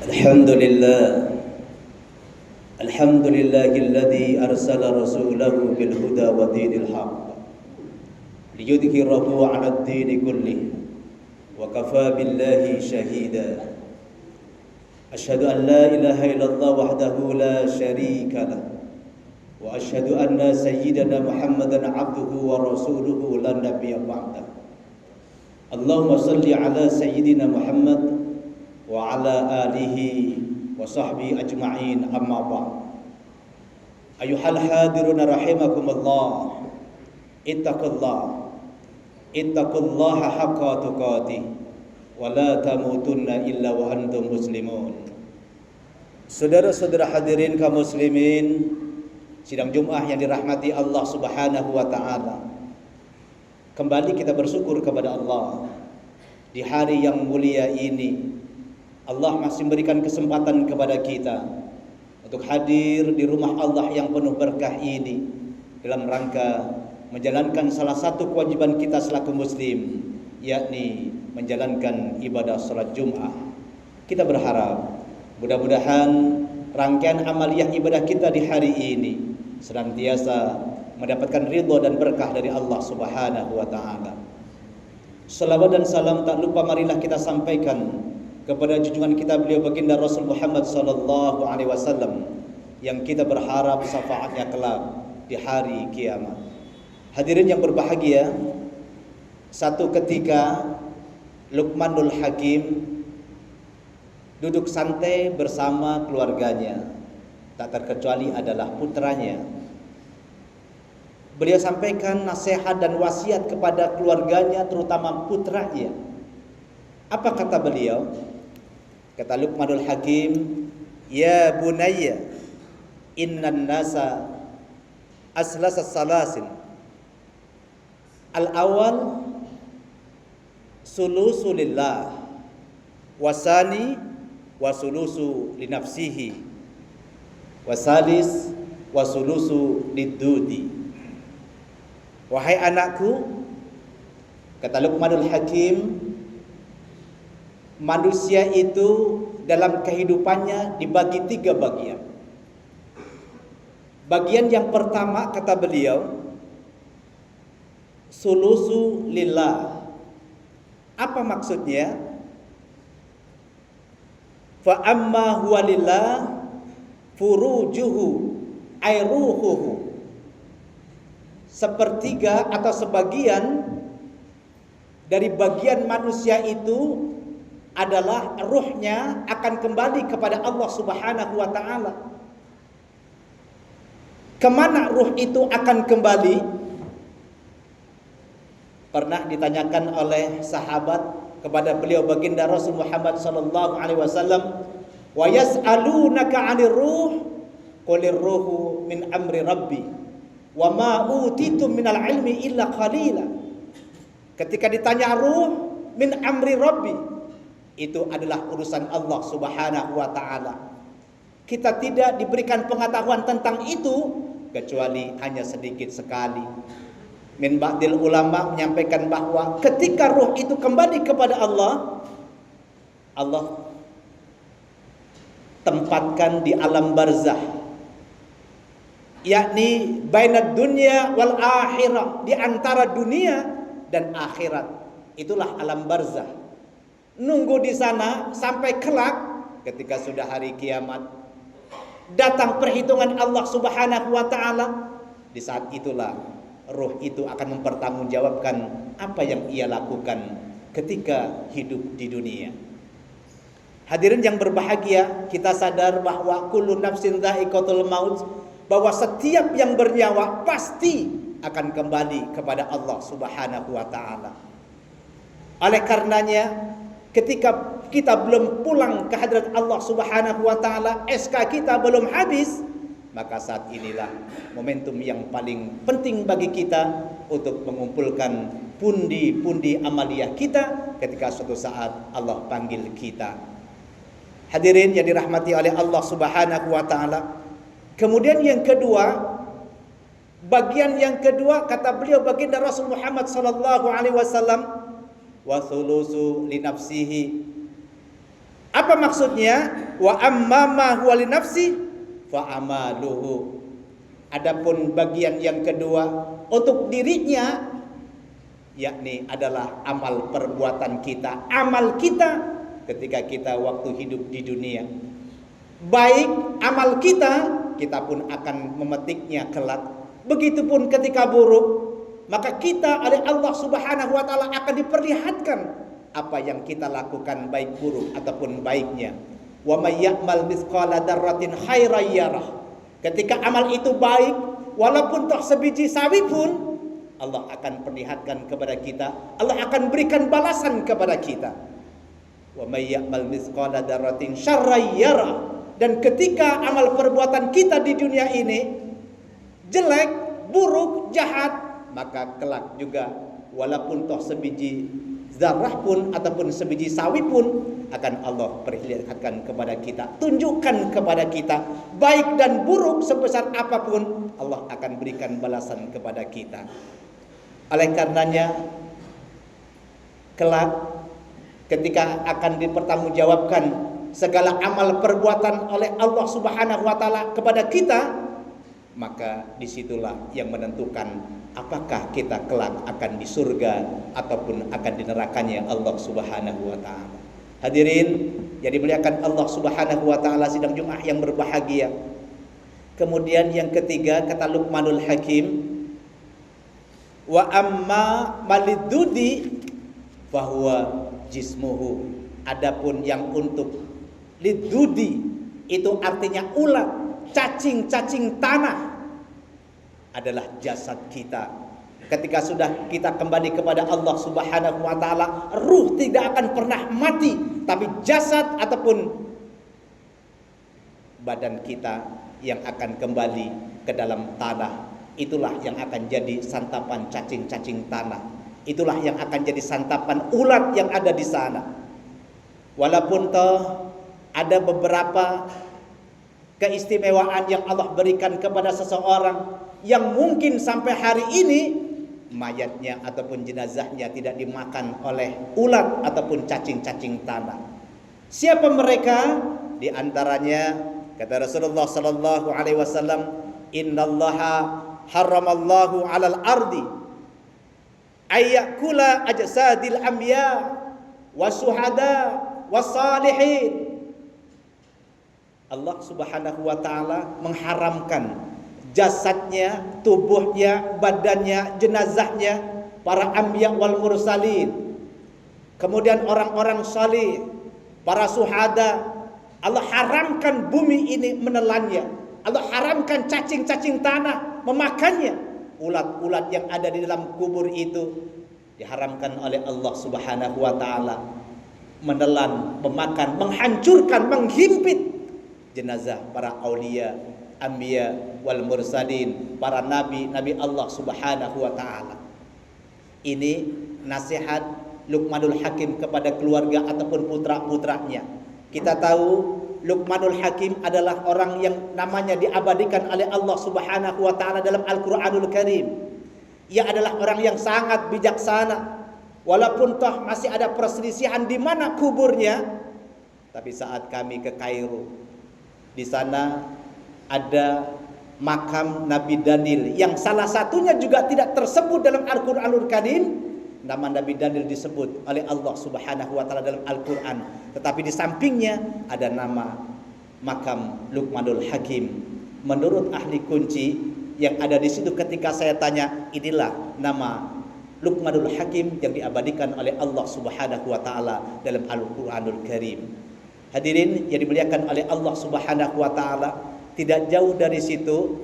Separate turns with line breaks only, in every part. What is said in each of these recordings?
الحمد لله الحمد لله الذي أرسل رسوله بالهدى ودين الحق ليظهره على الدين كله وكفى بالله شهيدا أشهد أن لا إله إلا الله وحده لا شريك له وأشهد أن سيدنا محمدا عبده ورسوله لا نبي بعده اللهم صل على سيدنا محمد وعلى آله وصحبه أجمعين أما بعد أيها الحاضرون رحمكم الله اتقوا الله حق تقاته ولا تموتن إلا وأنتم مسلمون. Saudara-saudara hadirin kaum muslimin sidang Jumat yang dirahmati Allah Subhanahu wa taala. Kembali kita bersyukur kepada Allah di hari yang mulia ini. Allah masih memberikan kesempatan kepada kita untuk hadir di rumah Allah yang penuh berkah ini dalam rangka menjalankan salah satu kewajiban kita selaku muslim, yakni menjalankan ibadah salat Jumat. Kita berharap mudah-mudahan rangkaian amaliyah ibadah kita di hari ini senantiasa mendapatkan ridha dan berkah dari Allah Subhanahu wa taala. Salawat dan salam tak lupa marilah kita sampaikan kepada junjungan kita beliau baginda Rasul Muhammad sallallahu alaihi wasallam yang kita berharap syafaatnya kelak di hari kiamat. Hadirin yang berbahagia, satu ketika Luqmanul Hakim duduk santai bersama keluarganya, tak terkecuali adalah putranya. Beliau sampaikan nasihat dan wasiat kepada keluarganya, terutama putranya. Apa kata beliau? Kata Luqmanul Hakim, "Ya bunayya, innan nasa aslasa salasin. Al-awwal sulusu lillah, wasani wa sulusu li nafsihi, wasalis wa sulusu lidudi." Wahai anakku, kata Luqmanul Hakim, manusia itu dalam kehidupannya dibagi 3 bagian. Bagian yang pertama kata beliau, sulusu lillah. Apa maksudnya? Fa amma huwa lillah furujuhu airuhuhu. Sepertiga atau sebagian dari bagian manusia itu adalah ruhnya akan kembali kepada Allah Subhanahu wa taala. Kemana ruh itu akan kembali? Pernah ditanyakan oleh sahabat kepada beliau baginda Rasul Muhammad sallallahu alaihi wasallam, "Wa yas'alunaka 'anir ruh, qulir ruhu min amri rabbi, wa ma utitum minal ilmi illa qalila." Ketika ditanya ruh, min amri rabbi, itu adalah urusan Allah Subhanahu wa taala. Kita tidak diberikan pengetahuan tentang itu kecuali hanya sedikit sekali. Min ba'dil ulama menyampaikan bahwa ketika ruh itu kembali kepada Allah, Allah tempatkan di alam barzah, yakni bainad dunya wal akhirah, di antara dunia dan akhirat. Itulah alam barzah. Nunggu di sana sampai kelak ketika sudah hari kiamat datang perhitungan Allah Subhanahu wa taala. Di saat itulah ruh itu akan mempertanggungjawabkan apa yang ia lakukan ketika hidup di dunia. Hadirin yang berbahagia, kita sadar bahwa kullu nafsin dha'iqatul maut, bahwa setiap yang bernyawa pasti akan kembali kepada Allah Subhanahu wa taala. Oleh karenanya, ketika kita belum pulang ke hadirat Allah Subhanahu wa taala, SK kita belum habis, maka saat inilah momentum yang paling penting bagi kita untuk mengumpulkan pundi-pundi amaliyah kita ketika suatu saat Allah panggil kita. Hadirin yang dirahmati oleh Allah Subhanahu wa taala. Kemudian yang kedua, bagian yang kedua kata beliau baginda Rasul Muhammad sallallahu alaihi wasallam, wa thulusu li nafsihi. Apa Apa maksudnya? Wa amma ma huwa li nafsi fa amaluhu. Adapun bagian yang kedua untuk dirinya, yakni adalah amal perbuatan kita, amal kita ketika kita waktu hidup di dunia. Baik amal kita pun akan memetiknya kelak. Begitupun ketika buruk, maka kita oleh Allah Subhanahu wa taala akan diperlihatkan apa yang kita lakukan, baik buruk ataupun baiknya. Wa may ya'mal mithqala dzarratin khairan yarah. Ketika amal itu baik, walaupun toh sebiji sawi pun, Allah akan perlihatkan kepada kita, Allah akan berikan balasan kepada kita. Wa may ya'mal mithqala dzarratin syarran yarah. Dan ketika amal perbuatan kita di dunia ini jelek, buruk, jahat, maka kelak juga walaupun toh sebiji zarah pun ataupun sebiji sawi pun akan Allah perlihatkan kepada kita, tunjukkan kepada kita, baik dan buruk sebesar apapun Allah akan berikan balasan kepada kita. Oleh karenanya kelak ketika akan dipertanggungjawabkan segala amal perbuatan oleh Allah Subhanahu wa taala kepada kita, maka disitulah yang menentukan apakah kita kelak akan di surga ataupun akan di nerakanya Allah Subhanahu wa taala. Hadirin yang dimuliakan Allah Subhanahu wa taala, sidang Jumat yang berbahagia. Kemudian yang ketiga kata Luqmanul Hakim, wa amma malidudi fahuwa jismuhu. Adapun yang untuk lidudi itu artinya ulat, cacing-cacing tanah adalah jasad kita. Ketika sudah kita kembali kepada Allah Subhanahu wa taala, ruh tidak akan pernah mati, tapi jasad ataupun badan kita yang akan kembali ke dalam tanah. Itulah yang akan jadi santapan cacing-cacing tanah. Itulah yang akan jadi santapan ulat yang ada di sana. Walaupun toh ada beberapa keistimewaan yang Allah berikan kepada seseorang yang mungkin sampai hari ini mayatnya ataupun jenazahnya tidak dimakan oleh ulat ataupun cacing-cacing tanah. Siapa mereka? Di antaranya kata Rasulullah sallallahu alaihi wasallam, innallaha haramallahu 'alal ardi ayyakula ajsadil anbiya wasuhada wasalihin. Allah Subhanahu wa taala mengharamkan jasadnya, tubuhnya, badannya, jenazahnya para anbiya wal mursalin. Kemudian orang-orang salih, para suhada. Allah haramkan bumi ini menelannya. Allah haramkan cacing-cacing tanah memakannya. Ulat-ulat yang ada di dalam kubur itu diharamkan oleh Allah Subhanahu wa taala menelan, memakan, menghancurkan, menghimpit jenazah para aulia, anbiya wal mursalin, para nabi Allah Subhanahu wa taala. Ini nasihat Luqmanul Hakim kepada keluarga ataupun putra-putranya. Kita tahu Luqmanul Hakim adalah orang yang namanya diabadikan oleh Allah Subhanahu wa taala dalam Al-Qur'anul Karim. Ia adalah orang yang sangat bijaksana. Walaupun toh masih ada perselisihan di mana kuburnya, tapi saat kami ke Kairo, di sana ada makam Nabi Daniel yang salah satunya juga tidak tersebut dalam Al-Qur'anul Karim. Nama Nabi Daniel disebut oleh Allah Subhanahu wa taala dalam Al-Qur'an, tetapi di sampingnya ada nama makam Luqmanul Hakim. Menurut ahli kunci yang ada di situ ketika saya tanya, inilah nama Luqmanul Hakim yang diabadikan oleh Allah Subhanahu wa taala dalam Al-Qur'anul Karim. Hadirin yang dimuliakan oleh Allah Subhanahu wa taala, tidak jauh dari situ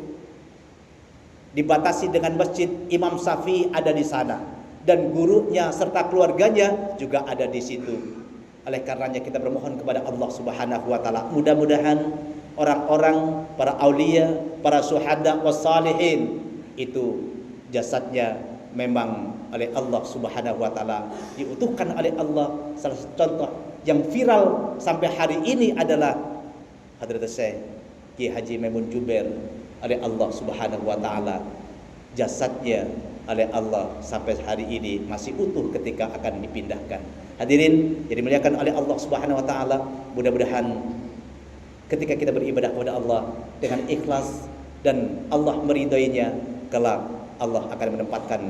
dibatasi dengan masjid Imam Syafi'i ada di sana dan gurunya serta keluarganya juga ada di situ. Oleh karenanya kita bermohon kepada Allah Subhanahu wa taala, mudah-mudahan orang-orang para aulia, para syuhada wassalihin itu jasadnya memang oleh Allah Subhanahu wa taala diutuhkan oleh Allah. Salah satu contoh yang viral sampai hari ini adalah Hadrat Syekh Ki Haji Maimun Jubair oleh Allah Subhanahu wa taala. Jasadnya oleh Allah sampai hari ini masih utuh ketika akan dipindahkan. Hadirin yang dimuliakan oleh Allah Subhanahu wa taala, mudah-mudahan ketika kita beribadah kepada Allah dengan ikhlas dan Allah meridhoinya, kelak Allah akan menempatkan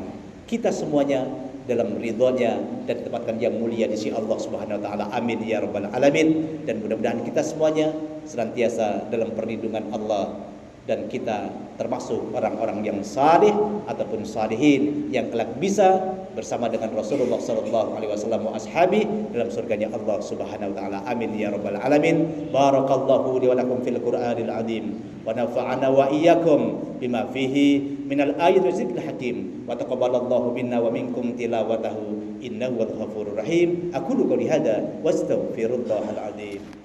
kita semuanya dalam ridhonya dan ditempatkan yang mulia di sisi Allah Subhanahu wa taala. Amin ya rabbal alamin. Dan mudah-mudahan kita semuanya senantiasa dalam perlindungan Allah dan kita termasuk orang-orang yang salih ataupun salihin yang kelak bisa bersama dengan Rasulullah sallallahu alaihi wasallam wa ashabi dalam surganya Allah Subhanahu wa taala. Amin ya rabbal alamin. Barakallahu li wa lakum fil Qur'anil azim wa nafa'ana wa iyyakum bima fihi minal ayati wa zikril hakim wa taqabbalallahu minna wa minkum tilawatahu innahu wal ghafurur rahim. Aqulu qouli hadza wastaghfirullahal azim.